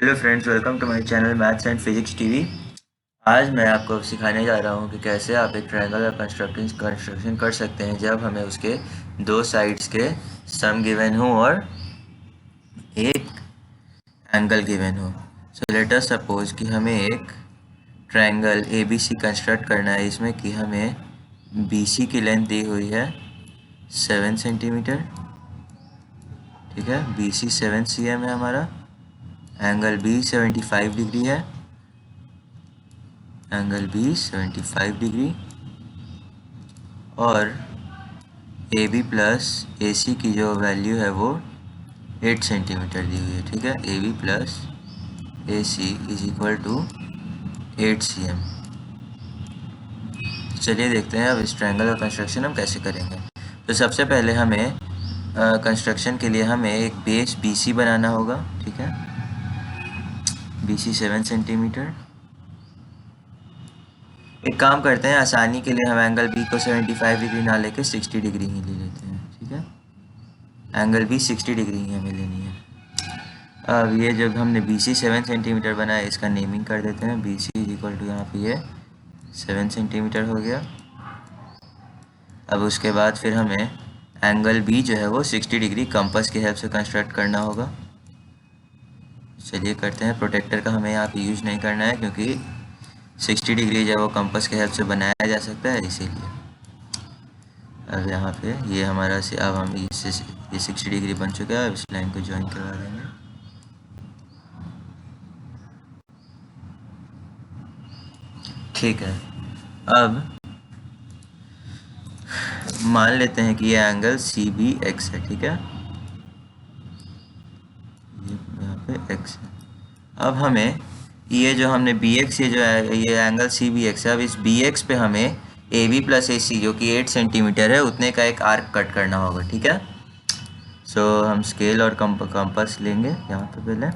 Hello friends, welcome to my channel maths and physics TV. आज मैं आपको सिखाने जा रहा हूँ कि कैसे आप एक ट्रायंगल का कंस्ट्रक्शन कर सकते हैं जब हमें उसके दो साइड्स के सम गिवन हो और एक एंगल गिवन हो। सो लेट अस सपोज कि हमें एक triangle A B C construct करना है। इसमें कि हमें बी सी की लेंथ दी हुई है 7 सेंटीमीटर। ठीक है, बी सी 7 cm है हमारा। एंगल बी 75 डिग्री है। एंगल बी 75 डिग्री और ए बी प्लस ए सी की जो वैल्यू है वो 8 सेंटीमीटर दी हुई है। ठीक है, A B plus A C is equal to 8 cm। चलिए देखते हैं अब इस ट्रायंगल का कंस्ट्रक्शन हम कैसे करेंगे। तो सबसे पहले हमें कंस्ट्रक्शन के लिए हमें एक बेस बी सी बनाना होगा। ठीक है, बी सी 7 सेंटीमीटर। एक काम करते हैं, आसानी के लिए हम एंगल बी को 75 डिग्री ना लेके 60 डिग्री ही ले लेते हैं। ठीक है, एंगल बी 60 डिग्री ही हमें लेनी है। अब ये जब हमने बी सी 7 सेंटीमीटर बनाया, इसका नेमिंग कर देते हैं। B C is equal to यहाँ पे ये 7 सेंटीमीटर हो गया। अब उसके बाद फिर हमें एंगल बी जो है वो 60 डिग्री कंपास की हेल्प से कंस्ट्रक्ट करना होगा। चलिए करते हैं। प्रोटेक्टर का हमें यहाँ पे यूज नहीं करना है क्योंकि 60 डिग्री जो है वो कंपास की हेल्प से बनाया जा सकता है, इसीलिए। अब यहाँ पे ये हमारा से अब हम इससे ये 60 डिग्री बन चुका है। अब इस लाइन को ज्वाइन करवा देंगे। ठीक है, अब मान लेते हैं कि ये एंगल सी बी एक्स है। ठीक है, ये यहाँ पे एक्स है। अब हमें ये जो हमने बी एक्स, ये जो है ये एंगल सी बी एक्स है। अब इस बी एक्स पे हमें ए बी प्लस ए सी जो कि 8 सेंटीमीटर है उतने का एक आर्क कट करना होगा। ठीक है, सो हम स्केल और कंपास लेंगे। यहाँ पे पहले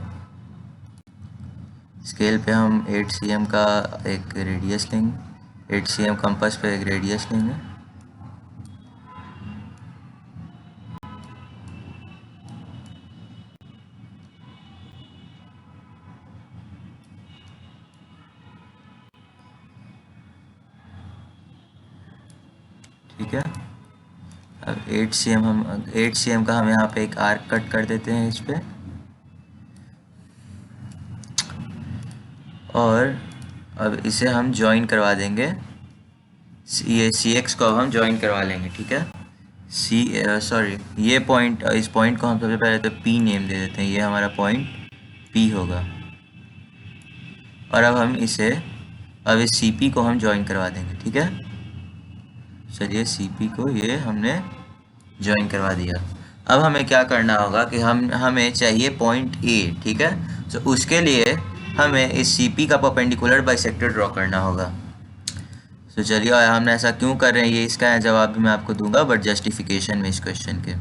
स्केल पे हम 8 cm का एक रेडियस लेंगे। 8 cm कंपास पे एक रेडियस लेंगे। ठीक है, अब 8 cm का हम यहाँ पे एक आर्क कट कर देते हैं इस पे। और अब इसे हम ज्वाइन करवा देंगे। ये सी एक्स को अब हम ज्वाइन करवा लेंगे। ठीक है, ये पॉइंट, इस पॉइंट को हम सबसे पहले तो पी नेम दे देते हैं। ये हमारा पॉइंट पी होगा। और अब हम इसे अब इस सी पी को हम ज्वाइन करवा देंगे। ठीक है, चलिए सी पी को ये हमने ज्वाइन करवा दिया। अब हमें क्या करना होगा कि हमें चाहिए पॉइंट ए। ठीक है, तो उसके लिए हमें इस सी पी का परपेंडिकुलर बाइसेक्टर ड्रॉ करना होगा। तो चलिए, हम ऐसा क्यों कर रहे हैं ये इसका जवाब भी मैं आपको दूंगा, बट जस्टिफिकेशन में इस क्वेश्चन के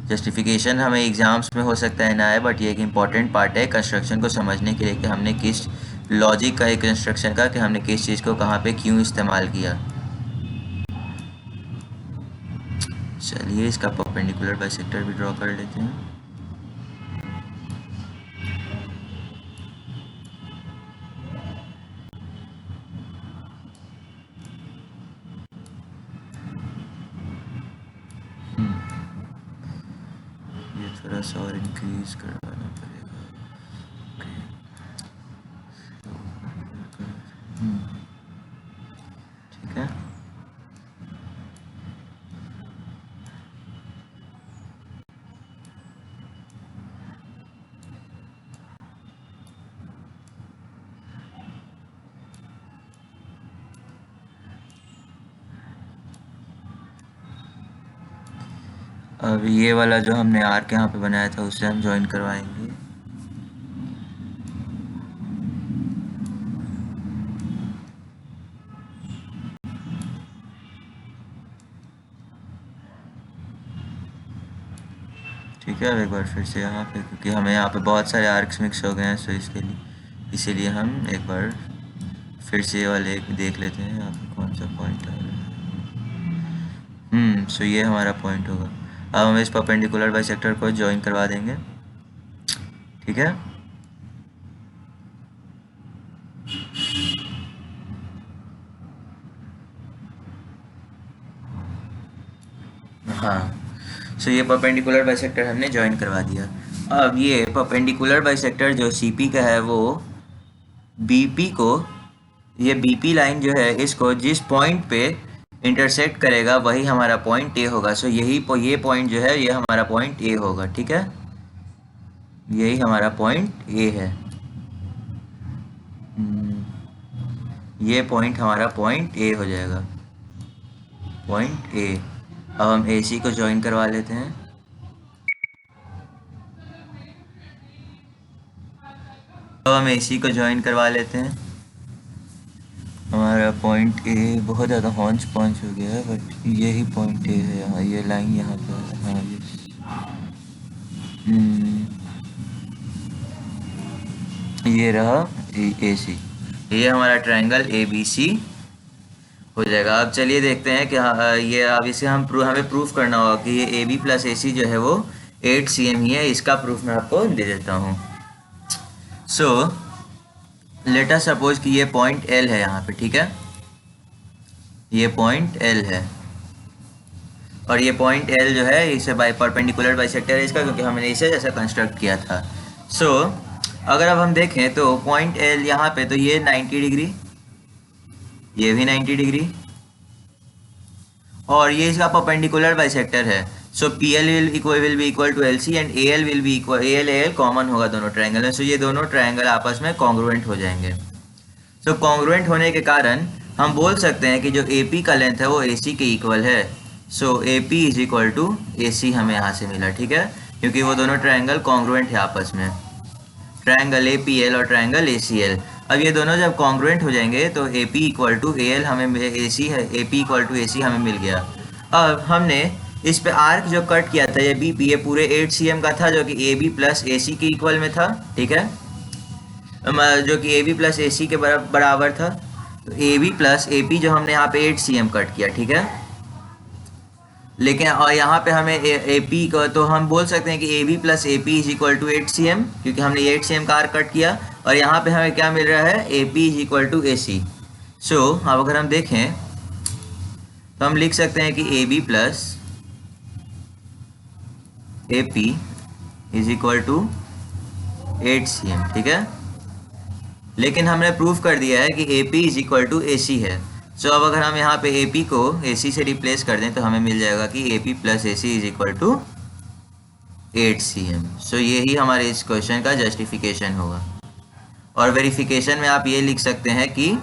जस्टिफिकेशन हमें एग्जाम्स में हो सकता है ना आए, बट ये एक इम्पॉर्टेंट पार्ट है कंस्ट्रक्शन को समझने के लिए कि हमने किस लॉजिक का, एक कंस्ट्रक्शन का, कि हमने किस चीज़ को कहाँ पे क्यों इस्तेमाल किया। चलिए इसका परपेंडिकुलर बाइसेक्टर भी ड्रॉ कर लेते हैं। ये थोड़ा सा और इंक्रीज करवाना पड़ेगा। ठीक है, अब ये वाला जो हमने आर्क यहाँ पे बनाया था उससे हम ज्वाइन करवाएंगे। ठीक है, अब एक बार फिर से यहाँ पे, क्योंकि हमें यहाँ पे बहुत सारे आर्क्स मिक्स हो गए हैं, सो इसके लिए इसीलिए हम एक बार फिर से ये वाले एक देख लेते हैं यहाँ पे कौन सा पॉइंट आ रहा है। सो ये हमारा पॉइंट होगा। अब हम इस परपेंडिकुलर बाइसेक्टर को ज्वाइन करवा देंगे। ठीक है, सो ये परपेंडिकुलर बाइसेक्टर हमने ज्वाइन करवा दिया। अब ये परपेंडिकुलर बाइसेक्टर जो सीपी का है वो बीपी को, ये बीपी लाइन जो है इसको जिस पॉइंट पे इंटरसेक्ट करेगा वही हमारा पॉइंट ए होगा। सो ये पॉइंट जो है ये हमारा पॉइंट ए होगा, ठीक है, यही हमारा पॉइंट ए है। ये पॉइंट हमारा पॉइंट ए हो जाएगा, पॉइंट ए। अब हम ए सी को ज्वाइन करवा लेते हैं। अब हम ए सी को ज्वाइन करवा लेते हैं। हमारा पॉइंट ए बहुत ज़्यादा हॉन्च पॉन्च हो गया है, बट यही पॉइंट ए है यहाँ, ये लाइन यहाँ पर। हाँ ये रहा ए सी, ये हमारा ट्रायंगल ए बी सी हो जाएगा। अब चलिए देखते हैं कि ये अब इसे हमें प्रूफ करना होगा कि ये ए बी प्लस ए सी जो है वो 8 cm ही है। इसका प्रूफ मैं आपको दे देता हूँ। सो लेट अस सपोज कि ये पॉइंट एल है यहाँ पे, ठीक है, ये पॉइंट एल है और ये पॉइंट एल जो है इसे बाय परपेंडिकुलर बाइसेक्टर है इसका, क्योंकि हमने इसे ऐसा कंस्ट्रक्ट किया था। सो अगर अब हम देखें तो पॉइंट एल यहाँ पे, तो ये 90 डिग्री, ये भी 90 डिग्री और ये इसका परपेंडिकुलर बाइसेक्टर है। So P L will be equal to L C and A L will be equal, A L common होगा दोनों ट्रायंगल में। सो ये दोनों ट्रायंगल आपस में कॉन्ग्रुएंट हो जाएंगे। सो कॉन्ग्रुएंट होने के कारण हम बोल सकते हैं कि जो ए पी का लेंथ है वो ए सी के इक्वल है। So A P is equal to A C हमें यहाँ से मिला, ठीक है, क्योंकि वो दोनों ट्रायंगल कॉन्ग्रुएंट है आपस में, ट्रायंगल ए पी एल और ट्रायंगल ए सी एल। अब ये दोनों जब कॉन्ग्रुएंट हो जाएंगे तो A P equal to A L हमें, ए सी है, A P equal to A C हमें मिल गया। अब हमने इस पे आर्क जो कट किया था ये बी पी, ये पूरे 8 cm का था जो कि ए बी प्लस ए सी के इक्वल में था, ठीक है, जो कि ए बी प्लस ए सी के बराबर था। तो A B plus A P जो हमने यहाँ पे 8 cm कट किया, ठीक है, लेकिन और यहाँ पे हमें ए पी को, तो हम बोल सकते हैं कि A B plus A P is equal to 8 cm, क्योंकि हमने 8 cm का आर्क कट किया और यहाँ पे हमें क्या मिल रहा है, A P is equal to A C. So अब अगर हम देखें तो हम लिख सकते हैं कि A B plus A P is equal to 8 cm, ठीक है, लेकिन हमने प्रूफ कर दिया है कि A P is equal to A C है। सो अब अगर हम यहाँ पे ए पी को ए सी से रिप्लेस कर दें तो हमें मिल जाएगा कि A P plus A C is equal to 8 cm। So यही हमारे इस क्वेश्चन का जस्टिफिकेशन होगा। और वेरिफिकेशन में आप ये लिख सकते हैं कि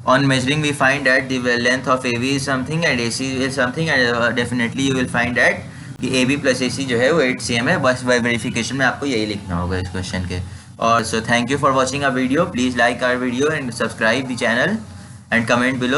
on measuring we find that the length of A B is something and A C is something and definitely you will find that कि ए बी प्लस ए सी जो है वो 8 cm है। बस वेरिफिकेशन में आपको यही लिखना होगा इस क्वेश्चन के। और so thank you for watching a video, please like our video and subscribe the channel and comment below